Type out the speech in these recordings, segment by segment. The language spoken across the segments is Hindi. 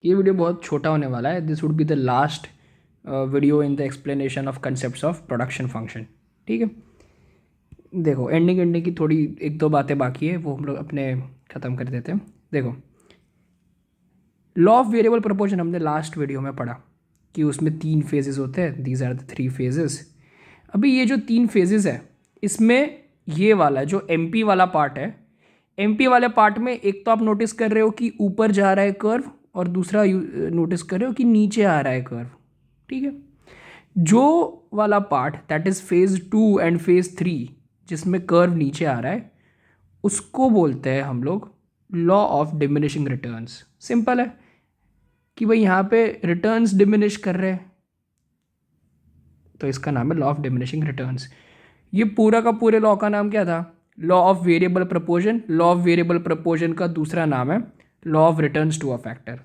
ये वीडियो बहुत छोटा होने वाला है. This would be the last video in the explanation of concepts of production function. ठीक है, देखो एंडिंग की थोड़ी एक दो बातें बाकी है, वो हम लोग अपने ख़त्म कर देते हैं. देखो, लॉ ऑफ वेरिएबल प्रपोर्शन हमने लास्ट वीडियो में पढ़ा कि उसमें 3 फेजेस होते हैं. These are the 3 phases. अभी ये जो 3 फेजेस है, इसमें ये वाला जो एमपी वाला पार्ट है, एमपी वाले पार्ट में एक तो आप नोटिस कर रहे हो कि ऊपर जा रहा है कर्व, और दूसरा नोटिस कर रहे हो कि नीचे आ रहा है कर्व. ठीक है, जो वाला part that is phase 2 and phase 3 जिसमें कर्व नीचे आ रहा है, उसको बोलते हैं हम लोग law of diminishing returns. Simple है कि भाई यहाँ पे रिटर्न्स डिमिनिश कर रहे हैं, तो इसका नाम है लॉ ऑफ डिमिनिशिंग रिटर्न्स. ये पूरा का पूरे लॉ का नाम क्या था? Law of variable proportion. Law of variable proportion का दूसरा नाम है law of returns to a factor.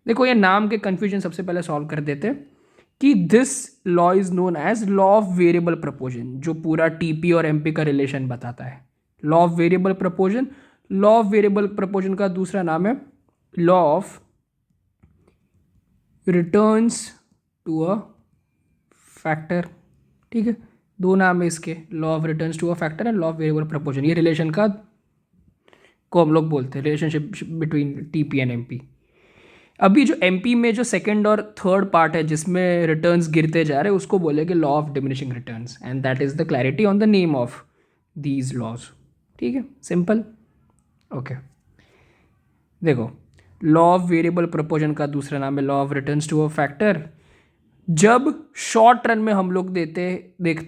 देखो, ये नाम के कंफ्यूजन सबसे पहले सॉल्व कर देते हैं कि this law is known as law of variable proportion, जो पूरा टीपी और एमपी का रिलेशन बताता है. Law of variable proportion. Law of variable proportion का दूसरा नाम है law of returns to a factor. ठीक है, दो नाम है इसके, law of returns to a factor and law of variable proportion. ये रिलेशन का को हम लोग बोलते हैं relationship between TP and MP. अभी जो एमपी में जो सेकंड और थर्ड पार्ट है जिसमें रिटर्न्स गिरते जा रहे हैं, उसको बोलेंगे law of diminishing returns, and that is the clarity on the name of these laws. ठीक है, सिंपल. ओके, देखो, लॉ ऑफ वेरिएबल प्रपोर्शन का दूसरा नाम है law of returns to a factor. जब शॉर्ट रन में हम लोग देखते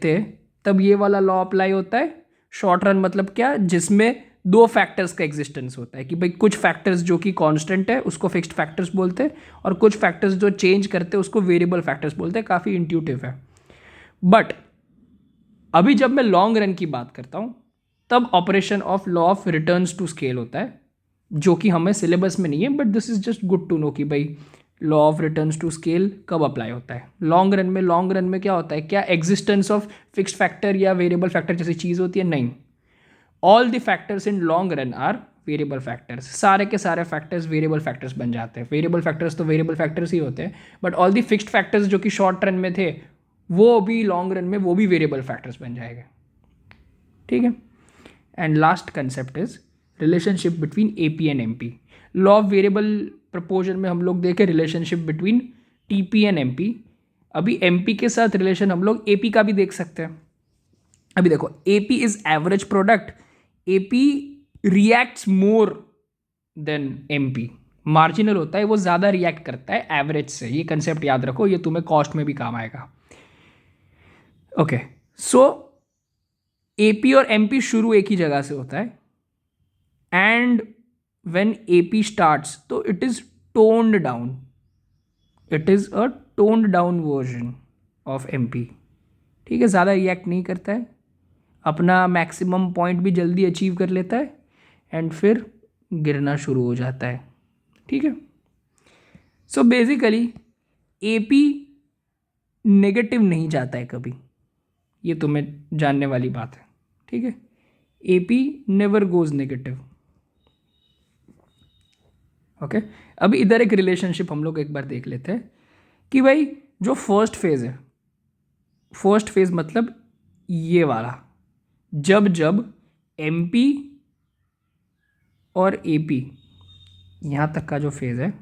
हैं तब ये वाला लॉ अप्लाई होता है. शॉर्ट रन मतलब क्या? जिसमें दो फैक्टर्स का एग्जिस्टेंस होता है कि भाई कुछ फैक्टर्स जो कि कांस्टेंट है उसको फिक्स्ड फैक्टर्स बोलते हैं, और कुछ फैक्टर्स जो चेंज करते हैं उसको वेरिएबल फैक्टर्स बोलते हैं. काफ़ी इंट्यूटिव है. बट अभी जब मैं लॉन्ग रन की बात करता हूँ तब operation of law of returns to scale होता है, जो कि हमें सिलेबस में नहीं है, but this is just good to know कि भाई law of returns to scale कब अप्लाई होता है लॉन्ग रन में. लॉन्ग रन में क्या होता है? क्या एग्जिस्टेंस ऑफ फिक्स्ड फैक्टर या वेरिएबल फैक्टर जैसी चीज़ होती है? नहीं. All the factors in long run are variable factors. सारे के सारे फैक्टर्स वेरिएबल फैक्टर्स बन जाते हैं. वेरिएबल फैक्टर्स तो वेरिएबल फैक्टर्स ही होते हैं, but all the fixed factors जो कि शॉर्ट रन में थे, वो भी लॉन्ग रन में वो भी वेरिएबल फैक्टर्स बन जाएंगे. ठीक है, and last concept is relationship between AP and MP. Law of variable proportion में हम लोग देखें relationship between TP and MP. अभी एमपी के साथ रिलेशन हम लोग एपी का भी देख सकते हैं. अभी देखो, AP is average product. AP reacts more than MP. Marginal होता है, वो ज़्यादा रिएक्ट करता है एवरेज से. ये कंसेप्ट याद रखो, ये तुम्हें कॉस्ट में भी काम आएगा. ओके, सो एपी और एमपी शुरू एक ही जगह से होता है, एंड व्हेन एपी स्टार्ट्स तो it is toned down. It is a toned down version of MP. ठीक है, ज़्यादा रिएक्ट नहीं करता है, अपना मैक्सिमम पॉइंट भी जल्दी अचीव कर लेता है, एंड फिर गिरना शुरू हो जाता है. ठीक है, सो बेसिकली एपी नेगेटिव नहीं जाता है कभी. ये तुम्हें जानने वाली बात है. ठीक है, AP never goes negative. Okay, अभी इधर एक रिलेशनशिप हम लोग एक बार देख लेते हैं कि भाई जो फर्स्ट फेज है, फर्स्ट फेज मतलब ये वाला, जब जब एमपी और एपी यहाँ तक का जो फेज है,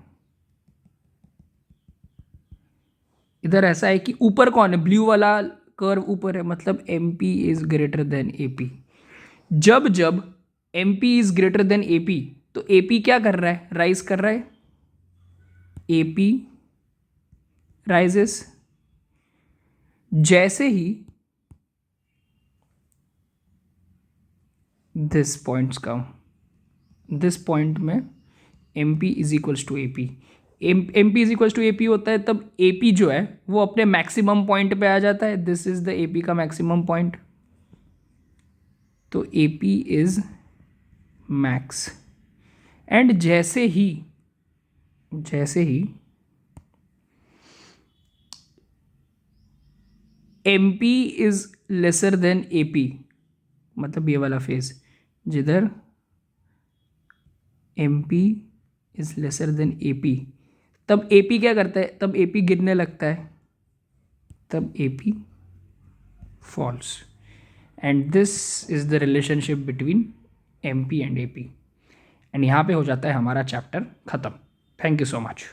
इधर ऐसा है कि ऊपर कौन है? ब्लू वाला कर्व ऊपर है, मतलब MP is greater than AP. जब जब MP is greater than AP तो एपी क्या कर रहा है? राइज कर रहा है. AP rises. जैसे ही this points come, this point में M P is equals to A P. M P is equals to A P होता है तब ए पी जो है वो अपने मैक्सिमम पॉइंट पे आ जाता है. This is the A P का मैक्सिमम पॉइंट. तो A P is max. And जैसे ही M P is lesser than A P, मतलब ये वाला फेज जिधर M P is lesser than A P, तब AP क्या करता है, तब AP गिरने लगता है, तब AP falls. And this is the relationship between MP and AP। And यहाँ पे हो जाता है हमारा चैप्टर खत्म। Thank you so much.